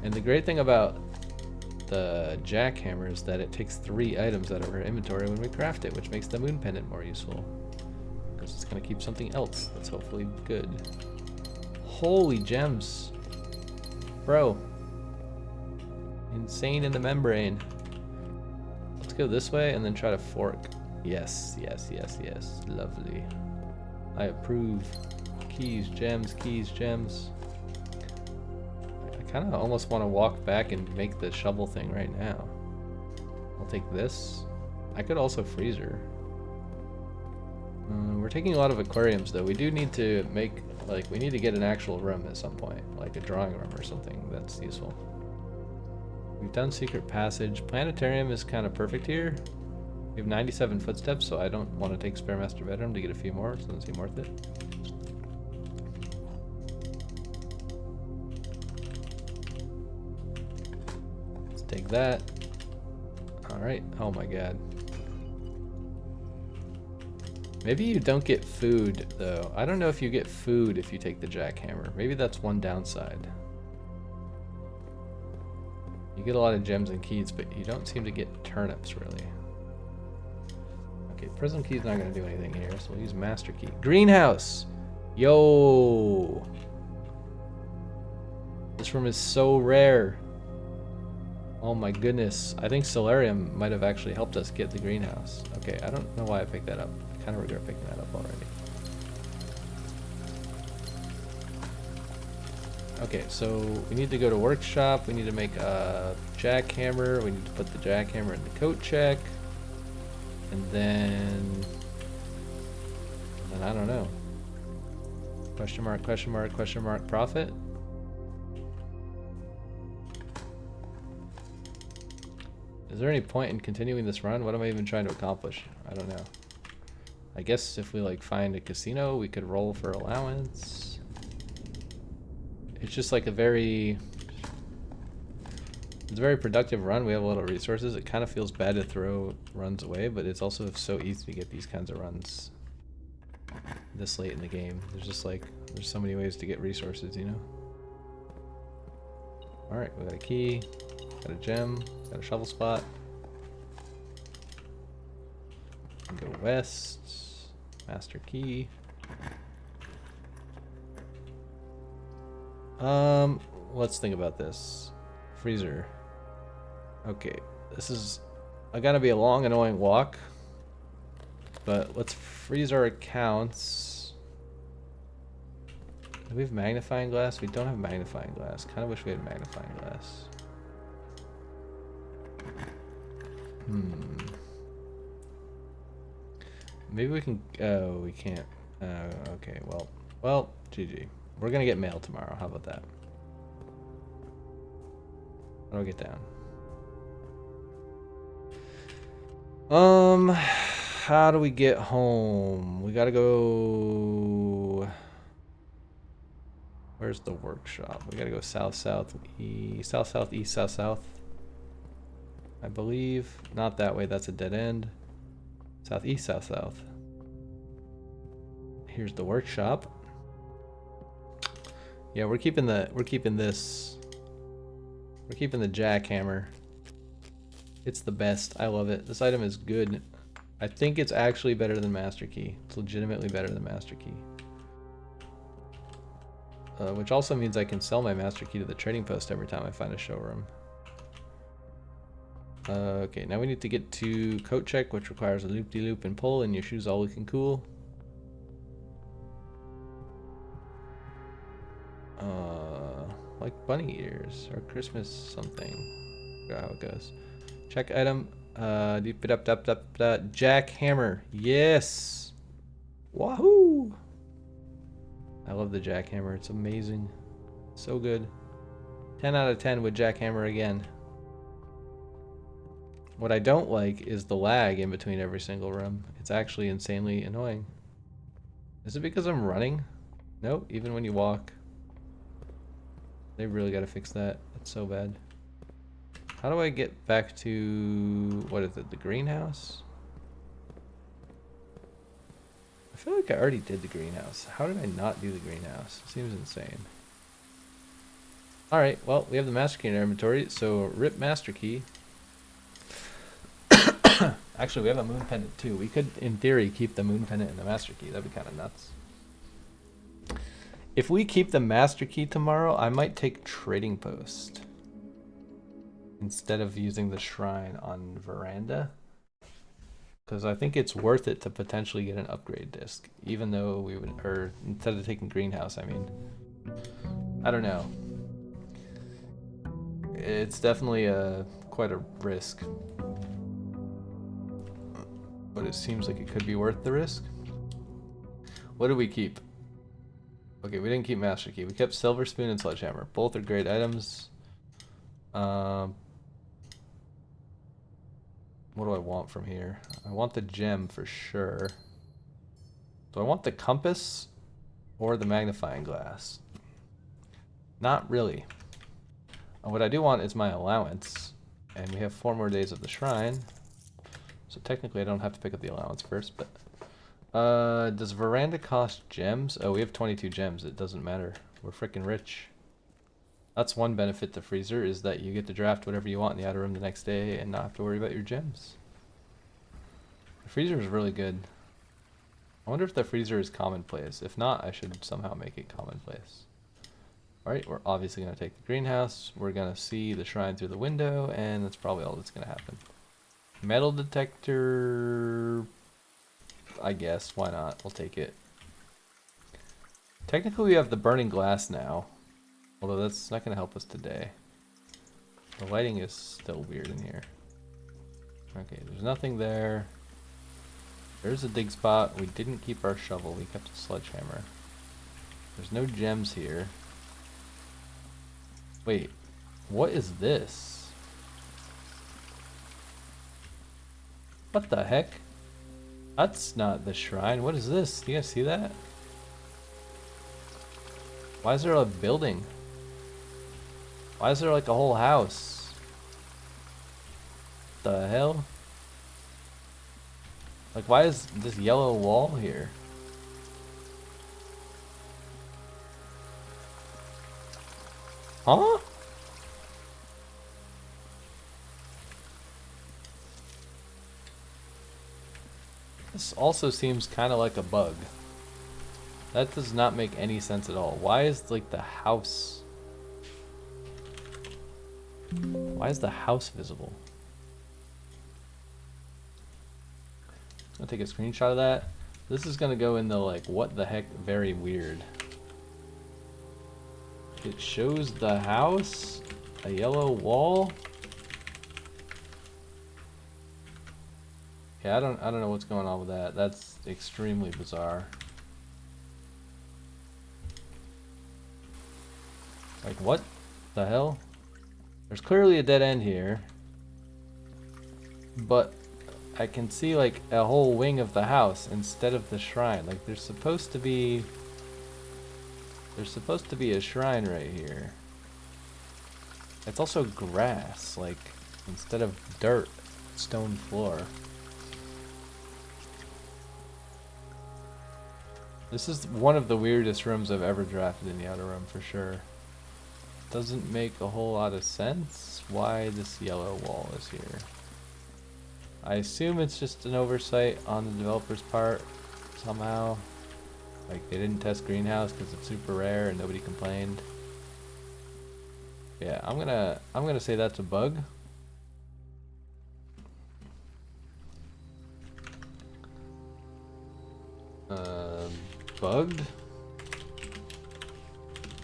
[SPEAKER 1] And the great thing about the jackhammer is that it takes 3 items out of our inventory when we craft it, which makes the moon pendant more useful. Because it's going to keep something else that's hopefully good. Holy gems. Bro. Insane in the membrane. Let's go this way and then try to fork. Yes, yes, yes, yes. Lovely. I approve. Keys, gems, keys, gems. I kind of almost want to walk back and make the shovel thing right now. I'll take this. I could also freezer. We're taking a lot of aquariums though. We do need to make, like, we need to get an actual room at some point. Like a drawing room or something that's useful. We've done secret passage. Planetarium is kind of perfect here. We have 97 footsteps, so I don't want to take spare master bedroom to get a few more. So it doesn't seem worth it. Let's take that. All right. Oh my god. Maybe you don't get food though. I don't know if you get food if you take the jackhammer. Maybe that's one downside. You get a lot of gems and keys, but you don't seem to get turnips, really. Okay, prism key's not going to do anything here, so we'll use master key. Greenhouse! Yo! This room is so rare. Oh my goodness. I think Solarium might have actually helped us get the greenhouse. Okay, I don't know why I picked that up. I kind of regret picking that up already. Okay, so we need to go to workshop. We need to make a jackhammer. We need to put the jackhammer in the coat check. And then I don't know. Question mark, question mark, question mark, profit. Is there any point in continuing this run? What am I even trying to accomplish? I don't know. I guess if we like find a casino, we could roll for allowance. It's just like it's a very productive run. We have a lot of resources. It kind of feels bad to throw runs away, but it's also so easy to get these kinds of runs this late in the game. There's just like, there's so many ways to get resources, you know? All right, we got a key, got a gem, got a shovel spot. Go west, master key. Let's think about this. Freezer. Okay, this is gonna be a long, annoying walk. But let's freeze our accounts. Do we have magnifying glass? We don't have magnifying glass. Kind of wish we had magnifying glass. Maybe we can. Oh, we can't. Okay. Well. GG. We're gonna get mail tomorrow. How about that? How do I get down? How do we get home? We gotta go. Where's the workshop? We gotta go south, south, east, south, south, east, south, south. I believe. Not that way. That's a dead end. Southeast, south, south. Here's the workshop. Yeah, we're keeping the jackhammer. It's the best. I love it. This item is good. I think it's actually better than Master Key. It's legitimately better than Master Key. Which also means I can sell my Master Key to the trading post every time I find a showroom. Okay, now we need to get to coat check, which requires a loop-de-loop and pull, and your shoes all looking cool. Like bunny ears or Christmas something. Forgot how it goes. Check item. Jackhammer. Yes. Wahoo! I love the jackhammer. It's amazing. So good. 10 out of 10 with jackhammer again. What I don't like is the lag in between every single room. It's actually insanely annoying. Is it because I'm running? Nope, even when you walk. They really gotta fix that. It's so bad. How do I get back to... what is it? The greenhouse? I feel like I already did the greenhouse. How did I not do the greenhouse? It seems insane. Alright, well, we have the master key in our inventory, so rip master key. Actually, we have a moon pendant too. We could, in theory, keep the moon pendant and the master key. That'd be kind of nuts. If we keep the master key tomorrow, I might take trading post instead of using the shrine on veranda, because I think it's worth it to potentially get an upgrade disc, even though we would, or instead of taking greenhouse, I mean, I don't know. It's definitely quite a risk, but it seems like it could be worth the risk. What did we keep? Okay, we didn't keep Master Key. We kept Silver Spoon and Sledgehammer. Both are great items. What do I want from here? I want the gem for sure. Do I want the compass or the magnifying glass? Not really. What I do want is my allowance. And we have 4 more days of the shrine. So technically I don't have to pick up the allowance first, but... does veranda cost gems? Oh, we have 22 gems. It doesn't matter. We're freaking rich. That's one benefit to Freezer, is that you get to draft whatever you want in the outer room the next day and not have to worry about your gems. The Freezer is really good. I wonder if the Freezer is commonplace. If not, I should somehow make it commonplace. Alright, we're obviously going to take the greenhouse. We're going to see the shrine through the window, and that's probably all that's going to happen. Metal detector... I guess, why not? We'll take it. Technically we have the burning glass now, although that's not going to help us today. The lighting is still weird in here. Okay, there's nothing there. There's a dig spot. We didn't keep our shovel, we kept a sledgehammer. There's no gems here. Wait, what is this? What the heck? That's not the shrine. What is this? Do you guys see that? Why is there a building? Why is there like a whole house? The hell? Like, why is this yellow wall here? Huh? This also seems kind of like a bug. That does not make any sense at all. Why is like the house... Why is the house visible? I'll take a screenshot of that. This is gonna go in the like, what the heck, very weird. It shows the house, a yellow wall. Yeah, I don't know what's going on with that. That's extremely bizarre. Like, what the hell? There's clearly a dead end here, but I can see like a whole wing of the house instead of the shrine. Like, there's supposed to be a shrine right here. It's also grass, like, instead of dirt, stone floor. This is one of the weirdest rooms I've ever drafted in the outer rim, for sure. Doesn't make a whole lot of sense why this yellow wall is here. I assume it's just an oversight on the developer's part, somehow. Like, they didn't test greenhouse because it's super rare and nobody complained. Yeah, I'm gonna say that's a bug. Bugged.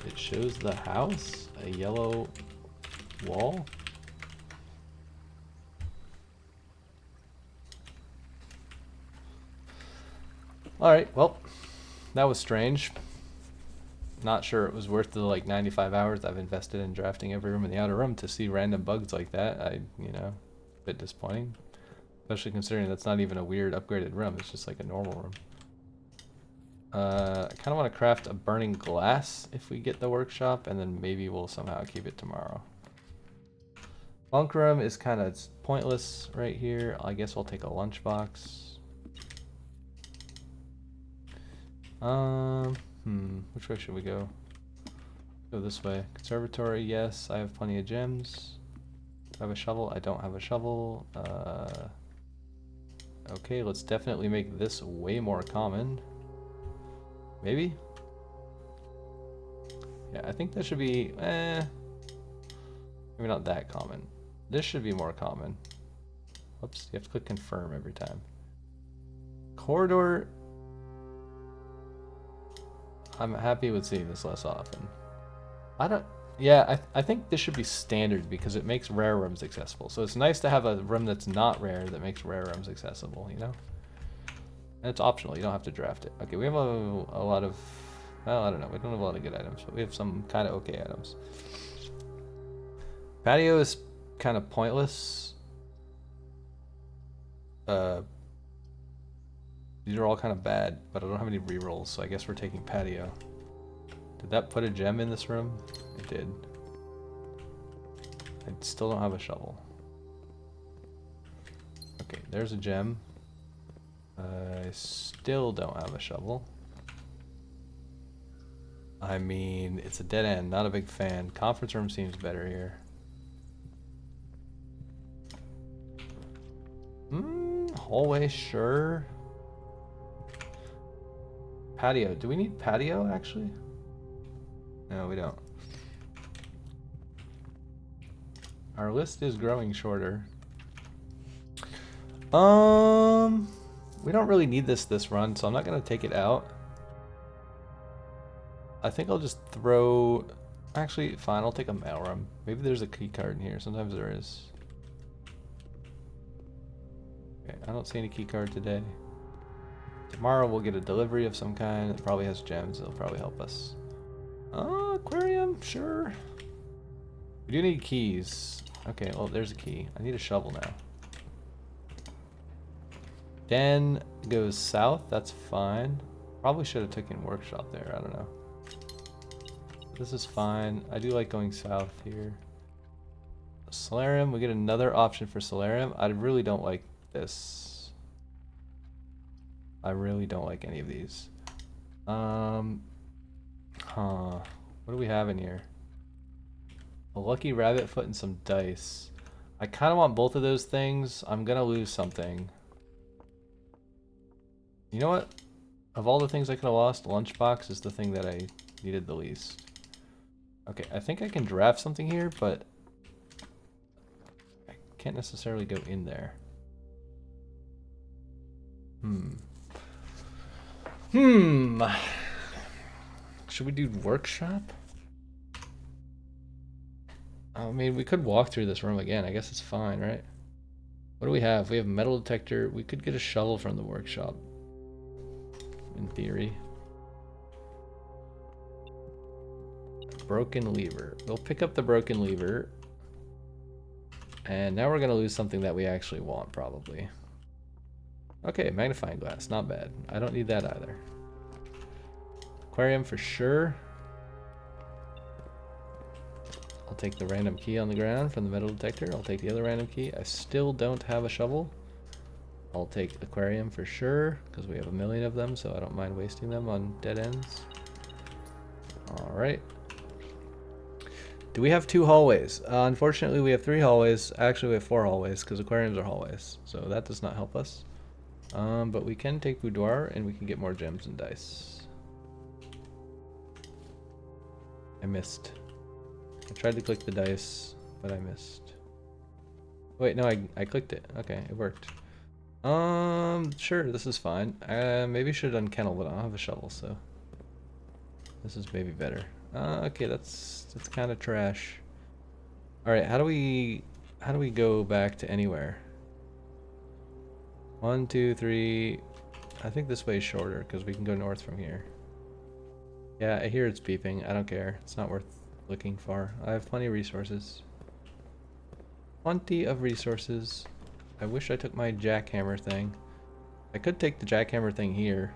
[SPEAKER 1] It shows the house, a yellow wall. Alright, well, that was strange. Not sure it was worth the like 95 hours I've invested in drafting every room in the outer rim to see random bugs like that. You know, a bit disappointing. Especially considering that's not even a weird upgraded room, it's just like a normal room. I kind of want to craft a burning glass if we get the workshop, and then maybe we'll somehow keep it tomorrow. Bunk room is kind of pointless right here. I guess we'll take a lunchbox. Which way should we go? Go this way. Conservatory, yes, I have plenty of gems. Do I have a shovel? I don't have a shovel. Okay, let's definitely make this way more common. Maybe? Yeah, I think that should be, maybe not that common. This should be more common. Whoops, you have to click confirm every time. Corridor, I'm happy with seeing this less often. I think this should be standard because it makes rare rooms accessible. So it's nice to have a room that's not rare that makes rare rooms accessible, you know? And it's optional, you don't have to draft it. Okay, we have a lot of, well, I don't know, we don't have a lot of good items, but we have some kind of okay items. Patio is kind of pointless. These are all kind of bad, but I don't have any rerolls, so I guess we're taking patio. Did that put a gem in this room? It did. I still don't have a shovel. Okay, there's a gem. I still don't have a shovel. I mean, it's a dead end, not a big fan. Conference room seems better here. Hallway, sure. Patio, do we need patio actually? No, we don't. Our list is growing shorter. We don't really need this run, so I'm not gonna take it out. I think I'll just throw, actually fine, I'll take a mailroom. Maybe there's a key card in here, sometimes there is. Okay, I don't see any key card today. Tomorrow we'll get a delivery of some kind. It probably has gems, it'll probably help us. Aquarium, sure. We do need keys. Okay, well there's a key. I need a shovel now. Den goes south, that's fine. Probably should have taken workshop there, I don't know. This is fine. I do like going south here. Solarium, we get another option for solarium. I really don't like this. I really don't like any of these. What do we have in here? A lucky rabbit foot and some dice. I kind of want both of those things. I'm gonna lose something. You know what? Of all the things I could have lost, lunchbox is the thing that I needed the least. Okay, I think I can draft something here, but I can't necessarily go in there. Should we do workshop? I mean, we could walk through this room again. I guess it's fine, right? What do we have? We have a metal detector. We could get a shovel from the workshop. In theory. Broken lever. We'll pick up the broken lever. And now we're going to lose something that we actually want, probably. Okay, magnifying glass. Not bad. I don't need that either. Aquarium for sure. I'll take the random key on the ground from the metal detector. I'll take the other random key. I still don't have a shovel. I'll take aquarium for sure, because we have a million of them, so I don't mind wasting them on dead ends. Alright. Do we have 2 hallways? Unfortunately, we have 3 hallways. Actually, we have 4 hallways, because aquariums are hallways, so that does not help us. But we can take boudoir, and we can get more gems and dice. I missed. I tried to click the dice, but I missed. Wait, no, I clicked it. Okay, it worked. Sure, this is fine. Maybe I should unkennel, but I don't have a shovel, so this is maybe better. Okay, that's kind of trash. All right, how do we go back to anywhere? 1, 2, 3. I think this way is shorter because we can go north from here. Yeah, I hear it's beeping. I don't care. It's not worth looking far. I have plenty of resources. Plenty of resources. I wish I took my jackhammer thing. I could take the jackhammer thing here.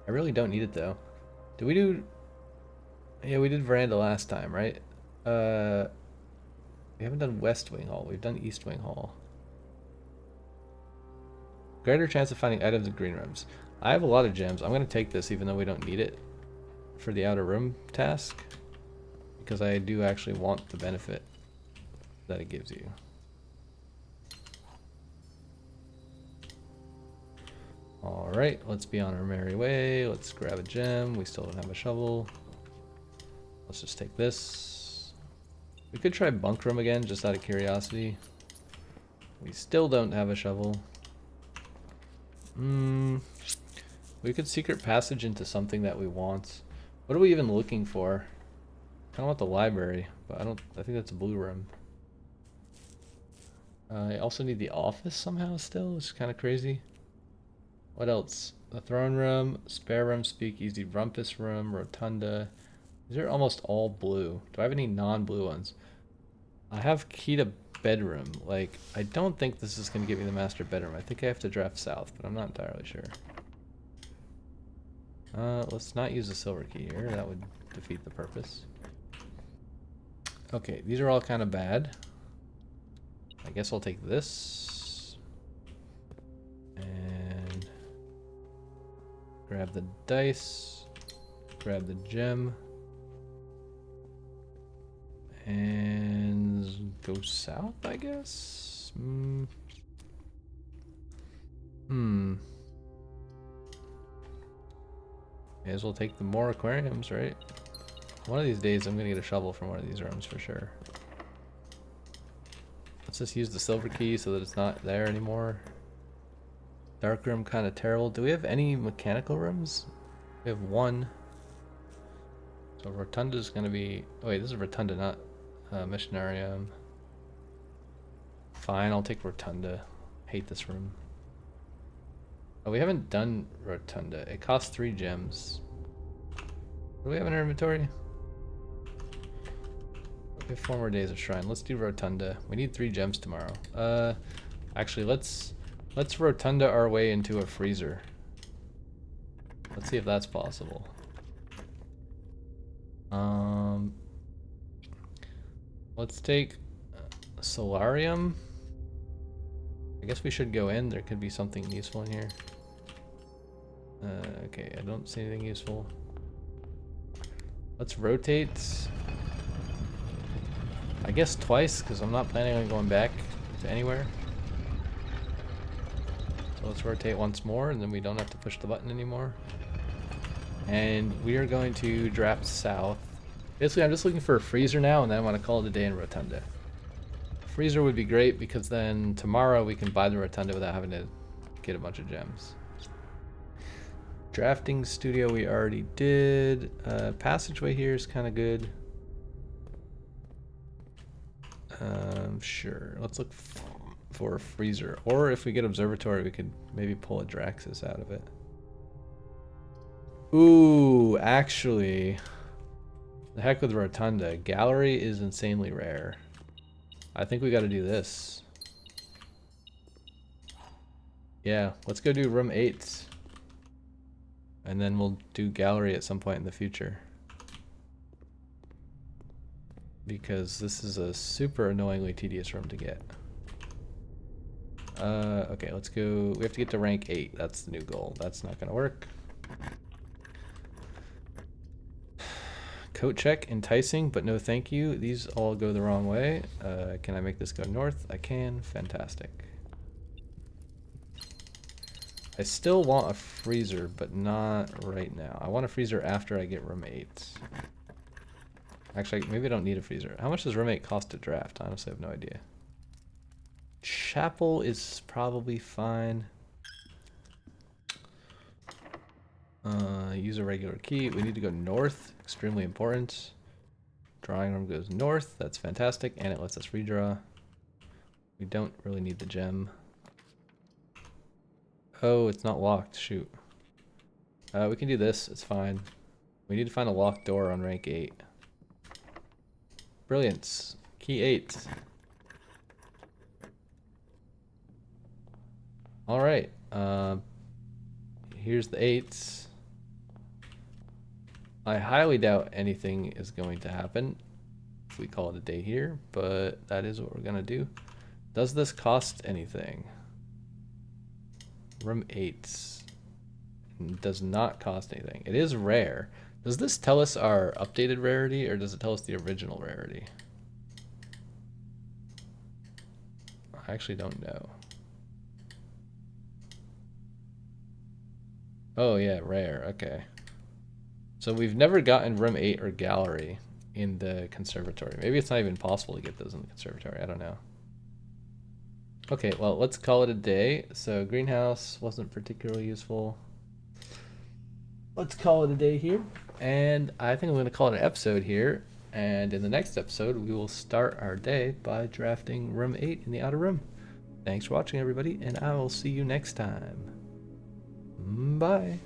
[SPEAKER 1] I really don't need it though. Did we do... Yeah, we did veranda last time, right? We haven't done West Wing Hall. We've done East Wing Hall. Greater chance of finding items in green rooms. I have a lot of gems. I'm going to take this even though we don't need it for the outer room task, because I do actually want the benefit that it gives you. Alright, let's be on our merry way. Let's grab a gem. We still don't have a shovel. Let's just take this. We could try bunk room again, just out of curiosity. We still don't have a shovel. We could secret passage into something that we want. What are we even looking for? I kinda want the library, but I think that's a blue room. I also need the office somehow still, which is kinda crazy. What else? The throne room, spare room, speakeasy, rumpus room, rotunda. These are almost all blue. Do I have any non-blue ones? I have key to bedroom. Like, I don't think this is gonna give me the master bedroom. I think I have to draft south, but I'm not entirely sure. Let's not use the silver key here. That would defeat the purpose. Okay, these are all kind of bad. I guess I'll take this. And grab the dice. Grab the gem. And go south, I guess? May as well take the more aquariums, right? One of these days I'm gonna get a shovel from one of these rooms for sure. Let's just use the silver key so that it's not there anymore. Dark room kind of terrible. Do we have any mechanical rooms? We have one. So rotunda is gonna be... Oh wait, this is rotunda, not missionarium. Fine, I'll take rotunda. Hate this room. Oh, we haven't done rotunda. It costs 3 gems. What do we have in our inventory? We have 4 more days of shrine. Let's do rotunda. We need 3 gems tomorrow. Actually, let's rotunda our way into a freezer. Let's see if that's possible. Let's take solarium. I guess we should go in. There could be something useful in here. Okay, I don't see anything useful. Let's rotate. I guess twice, because I'm not planning on going back to anywhere. So let's rotate once more, and then we don't have to push the button anymore. And we are going to draft south. Basically, I'm just looking for a freezer now, and then I want to call it a day in rotunda. Freezer would be great, because then tomorrow we can buy the rotunda without having to get a bunch of gems. Drafting studio we already did. Passageway here is kind of good. Sure. Let's look for a freezer. Or if we get observatory, we could maybe pull a Draxus out of it. Ooh, actually, the heck with Rotunda. Gallery is insanely rare. I think we got to do this. Yeah, let's go do room 8. And then we'll do gallery at some point in the future. Because this is a super annoyingly tedious room to get. Okay, let's go. We have to get to rank 8. That's the new goal. That's not going to work. Coat check, enticing, but no thank you. These all go the wrong way. Can I make this go north? I can. Fantastic. I still want a freezer, but not right now. I want a freezer after I get room 8. Actually, maybe I don't need a freezer. How much does room 8 cost to draft? I honestly have no idea. Chapel is probably fine. Use a regular key. We need to go north. Extremely important. Drawing room goes north. That's fantastic. And it lets us redraw. We don't really need the gem. Oh, it's not locked. Shoot. We can do this. It's fine. We need to find a locked door on rank 8. Brilliance. Key 8. Alright. Here's the 8s. I highly doubt anything is going to happen if we call it a day here, but that is what we're going to do. Does this cost anything? Room 8 does not cost anything. It is rare. Does this tell us our updated rarity, or does it tell us the original rarity? I actually don't know. Oh yeah, rare. Okay. So we've never gotten room 8 or gallery in the conservatory. Maybe it's not even possible to get those in the conservatory. I don't know. Okay, well, let's call it a day. So greenhouse wasn't particularly useful. Let's call it a day here. And I think I'm going to call it an episode here. And in the next episode, we will start our day by drafting room 8 in the outer room. Thanks for watching, everybody, and I will see you next time. Bye.